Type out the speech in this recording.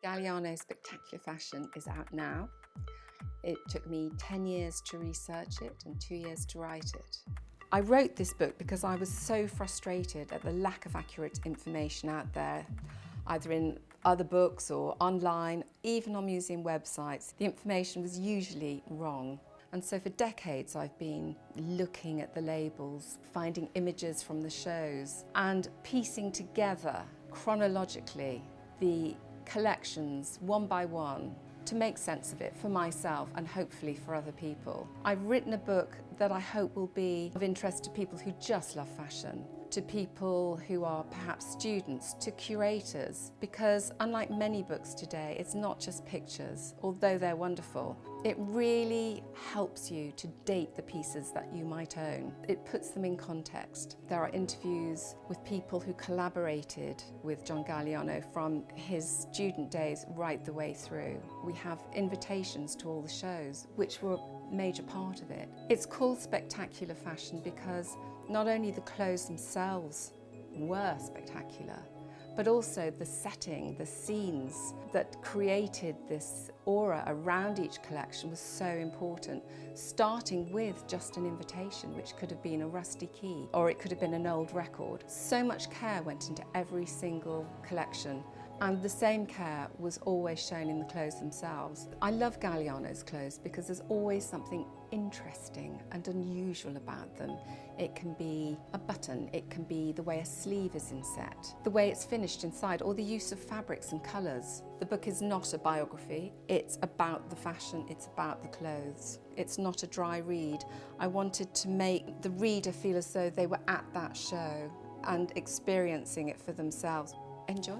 Galliano Spectacular Fashion is out now. It took me 10 years to research it and 2 years to write it. I wrote this book because I was so frustrated at the lack of accurate information out there, either in other books or online, even on museum websites. The information was usually wrong. And so for decades I've been looking at the labels, finding images from the shows and piecing together chronologically the collections one by one to make sense of it for myself and hopefully for other people. I've written a book that I hope will be of interest to people who just love fashion, to people who are perhaps students, to curators, because unlike many books today, it's not just pictures, although they're wonderful. It really helps you to date the pieces that you might own. It puts them in context. There are interviews with people who collaborated with John Galliano from his student days right the way through. We have invitations to all the shows, which were a major part of it. It's called Spectacular Fashion because not only the clothes themselves were spectacular, but also the setting, the scenes that created this aura around each collection was so important, starting with just an invitation, which could have been a rusty key, or it could have been an old record. So much care went into every single collection, and the same care was always shown in the clothes themselves. I love Galliano's clothes because there's always something interesting and unusual about them. It can be a button, it can be the way a sleeve is inset, the way it's finished inside, or the use of fabrics and colours. The book is not a biography, it's about the fashion, it's about the clothes. It's not a dry read. I wanted to make the reader feel as though they were at that show and experiencing it for themselves. Enjoy.